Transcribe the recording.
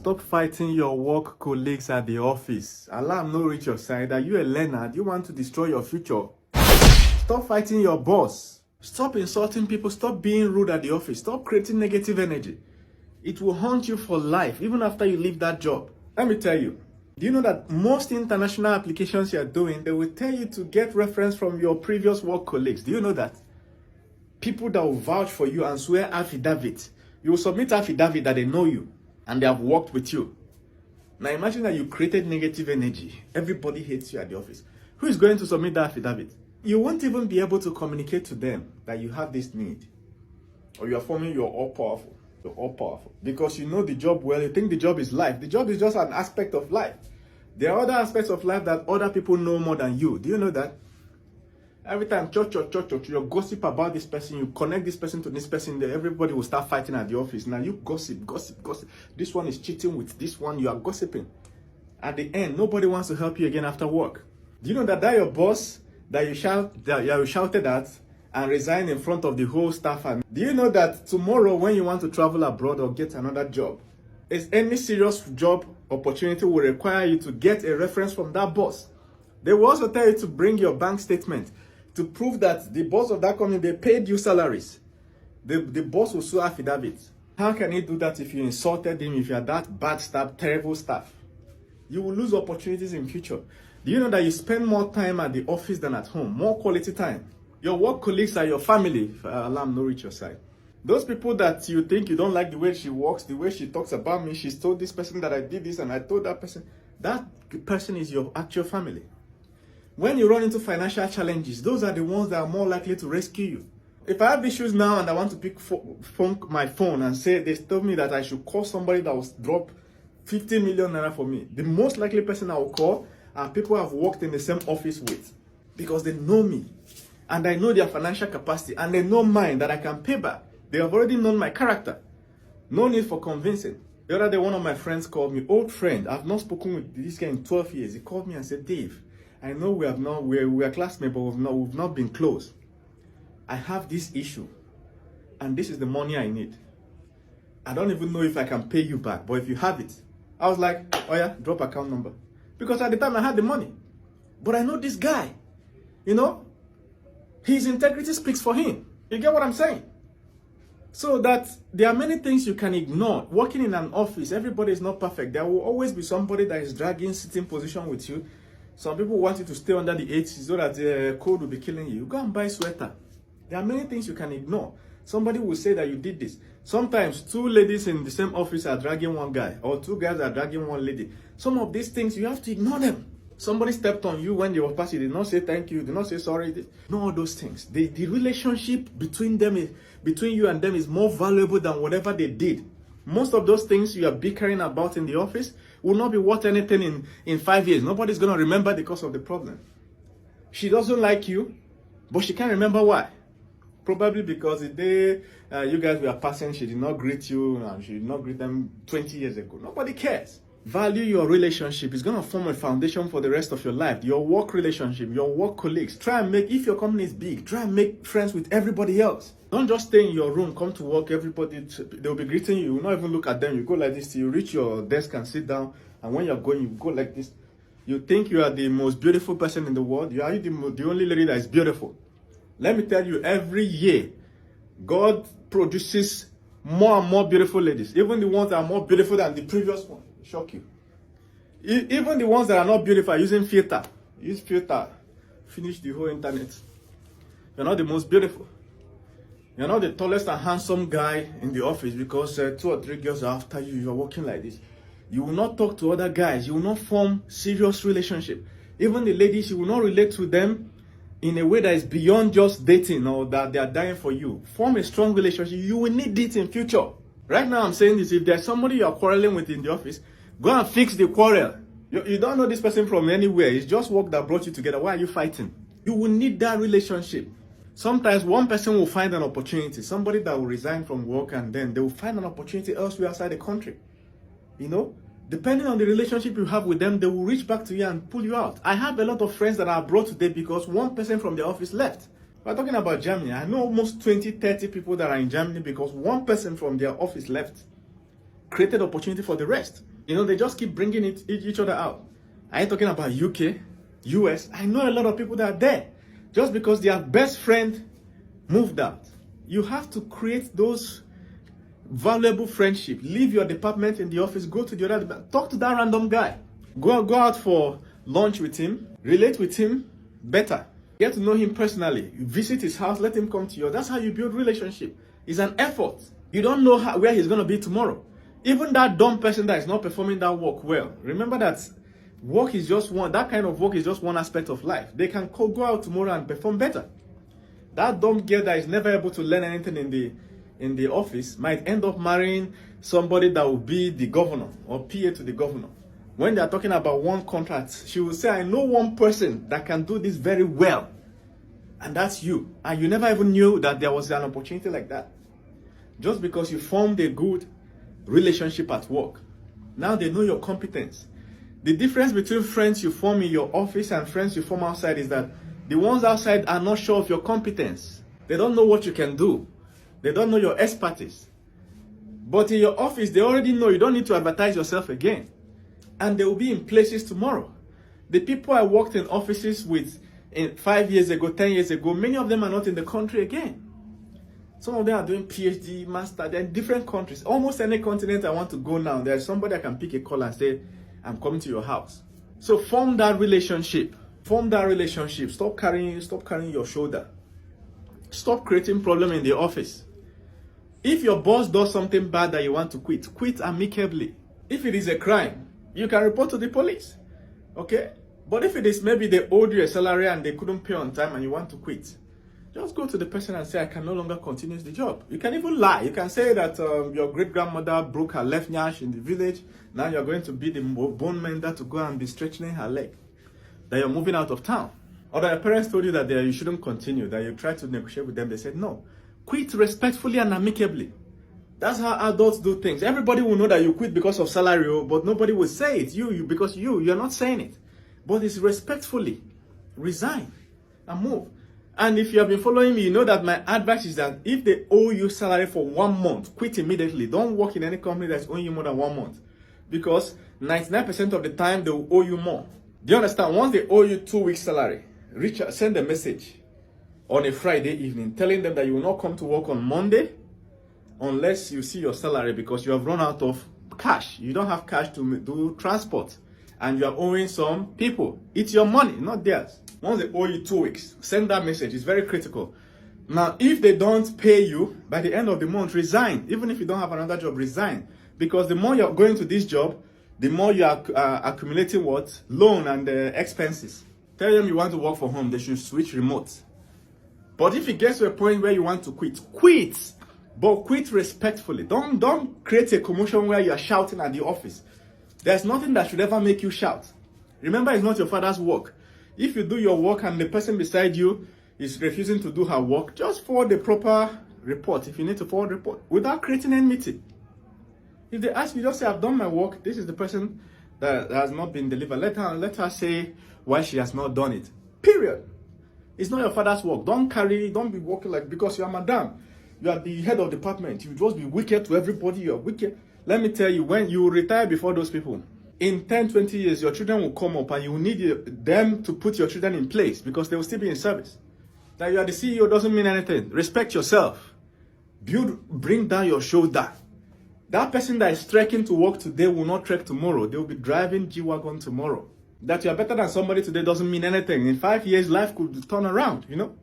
Stop fighting your work colleagues at the office. Alarm no reach your side. Are you a learner? Do you want to destroy your future? Stop fighting your boss. Stop insulting people. Stop being rude at the office. Stop creating negative energy. It will haunt you for life, even after you leave that job. Let me tell you. Do you know that most international applications you're doing, they will tell you to get reference from your previous work colleagues? Do you know that? People that will vouch for you and swear affidavit. You will submit affidavit that they know you and they have worked with you. Now imagine that you created negative energy. Everybody hates you at the office. Who is going to submit that affidavit? You won't even be able to communicate to them that you have this need. Or you are forming you're all powerful. You're all powerful. Because you know the job well, you think the job is life. The job is just an aspect of life. There are other aspects of life that other people know more than you. Do you know that? Every time, you gossip about this person, you connect this person to this person, then everybody will start fighting at the office. Now you gossip. This one is cheating with this one, you are gossiping. At the end, nobody wants to help you again after work. Do you know that your boss that you shouted at and resigned in front of the whole staff? And do you know that tomorrow when you want to travel abroad or get another job, is any serious job opportunity will require you to get a reference from that boss. They will also tell you to bring your bank statement to prove that the boss of that company, they paid you salaries. The boss will sue affidavit. How can he do that if you insulted him, if you are that bad staff, terrible staff? You will lose opportunities in future. Do you know that you spend more time at the office than at home? More quality time. Your work colleagues are your family. Alarm no reach your side. Those people that you think you don't like the way she walks, the way she talks about me, she's told this person that I did this and I told that person is your actual family. When you run into financial challenges, those are the ones that are more likely to rescue you. If I have issues now and I want to pick my phone and say they told me that I should call somebody that will drop 50 million naira for me, the most likely person I will call are people I've worked in the same office with, because they know me and I know their financial capacity and they know mine that I can pay back. They have already known my character. No need for convincing. The other day, one of my friends called me, old friend. I've not spoken with this guy in 12 years. He called me and said, Dave, I know we are classmates, but we've not been close. I have this issue, and this is the money I need. I don't even know if I can pay you back, but if you have it. I was like, oh yeah, drop account number. Because at the time I had the money. But I know this guy, his integrity speaks for him. You get what I'm saying? So that there are many things you can ignore. Working in an office, everybody is not perfect. There will always be somebody that is dragging sitting position with you. Some people want you to stay under the AC so that the cold will be killing you. You go and buy a sweater. There are many things you can ignore. Somebody will say that you did this. Sometimes two ladies in the same office are dragging one guy, or two guys are dragging one lady. Some of these things, you have to ignore them. Somebody stepped on you when they were passing, did not say thank you, did not say sorry. No, all those things. The relationship between you and them is more valuable than whatever they did. Most of those things you are bickering about in the office will not be worth anything in 5 years. Nobody's going to remember because of the problem. She doesn't like you, but she can't remember why. Probably because the day you guys were passing, she did not greet you and she did not greet them 20 years ago. Nobody cares. Value your relationship. It's going to form a foundation for the rest of your life. Your work relationship, your work colleagues. Try and if your company is big, try and make friends with everybody else. Don't just stay in your room, come to work, everybody, they'll be greeting you. You will not even look at them. You go like this till you reach your desk and sit down. And when you're going, you go like this. You think you are the most beautiful person in the world. You are the only lady that is beautiful. Let me tell you, every year, God produces more and more beautiful ladies. Even the ones that are more beautiful than the previous one. Shock you. Even the ones that are not beautiful are using filter. Use filter. Finish the whole internet. You're not the most beautiful. You're not the tallest and handsome guy in the office because 2 or 3 girls are after you. You're walking like this. You will not talk to other guys. You will not form serious relationship. Even the ladies, you will not relate to them in a way that is beyond just dating or that they are dying for you. Form a strong relationship. You will need it in future. Right now I'm saying this, if there's somebody you are quarreling with in the office, go and fix the quarrel. You don't know this person from anywhere. It's just work that brought you together. Why are you fighting? You will need that relationship. Sometimes one person will find an opportunity. Somebody that will resign from work and then they will find an opportunity elsewhere outside the country. Depending on the relationship you have with them, they will reach back to you and pull you out. I have a lot of friends that are abroad today because one person from their office left. We're talking about Germany. I know almost 20, 30 people that are in Germany because one person from their office left. Created opportunity for the rest. You know, they just keep bringing each other out. I ain't talking about UK, US. I know a lot of people that are there just because their best friend moved out. You have to create those valuable friendship. Leave your department in the office, go to the other department, talk to that random guy. Go out for lunch with him, relate with him better. Get to know him personally. You visit his house, let him come to you. That's how you build relationship. It's an effort. You don't know where he's going to be tomorrow. Even that dumb person that is not performing that work well, remember that work is just that kind of work is just one aspect of life. They can go out tomorrow and perform better. That dumb girl that is never able to learn anything in the office might end up marrying somebody that will be the governor or PA to the governor. When they are talking about one contract, she will say, I know one person that can do this very well. And that's you. And you never even knew that there was an opportunity like that. Just because you formed a good relationship at work. Now they know your competence. The difference between friends you form in your office and friends you form outside is that the ones outside are not sure of your competence. They don't know what you can do. They don't know your expertise. But in your office, they already know. You don't need to advertise yourself again. And they will be in places tomorrow. The people I worked in offices with 5 years ago, 10 years ago, many of them are not in the country again. Some of them are doing PhD, master. They're in different countries. Almost any continent I want to go now, there's somebody I can pick a call and say, I'm coming to your house. So form that relationship. Form that relationship. Stop carrying your shoulder. Stop creating problem in the office. If your boss does something bad that you want to quit amicably. If it is a crime, you can report to the police. Okay? But if it is maybe they owed you a salary and they couldn't pay on time and you want to quit, just go to the person and say, I can no longer continue the job. You can even lie. You can say that your great-grandmother broke her left nyash in the village. Now you're going to be the bone mender to go and be stretching her leg. That you're moving out of town. Or that your parents told you that you shouldn't continue. That you tried to negotiate with them. They said, no. Quit respectfully and amicably. That's how adults do things. Everybody will know that you quit because of salary, but nobody will say it. Because you're not saying it. But it's respectfully. Resign and move. And if you have been following me, you know that my advice is that if they owe you salary for 1 month, quit immediately. Don't work in any company that's owing you more than 1 month. Because 99% of the time, they will owe you more. Do you understand? Once they owe you 2 weeks salary, send a message on a Friday evening telling them that you will not come to work on Monday unless you see your salary because you have run out of cash. You don't have cash to do transport. And you are owing some people. It's your money, not theirs. Once they owe you 2 weeks, send that message. It's very critical. Now, if they don't pay you, by the end of the month, resign. Even if you don't have another job, resign. Because the more you're going to this job, the more you are accumulating what? Loan and expenses. Tell them you want to work from home. They should switch remote. But if it gets to a point where you want to quit, quit. But quit respectfully. Don't create a commotion where you are shouting at the office. There's nothing that should ever make you shout. Remember, it's not your father's work. If you do your work and the person beside you is refusing to do her work, just forward the proper report. If you need to forward report, without creating enmity. If they ask you, just say, I've done my work. This is the person that has not been delivered. Let her say why she has not done it. Period. It's not your father's work. Don't be working like, because you are madam. You are the head of department. You just be wicked to everybody. You are wicked. Let me tell you, when you retire before those people, in 10, 20 years, your children will come up and you will need them to put your children in place because they will still be in service. That you are the CEO doesn't mean anything. Respect yourself. Bring down your shoulder. That person that is trekking to work today will not trek tomorrow. They will be driving G-Wagon tomorrow. That you are better than somebody today doesn't mean anything. In 5 years, life could turn around, you know.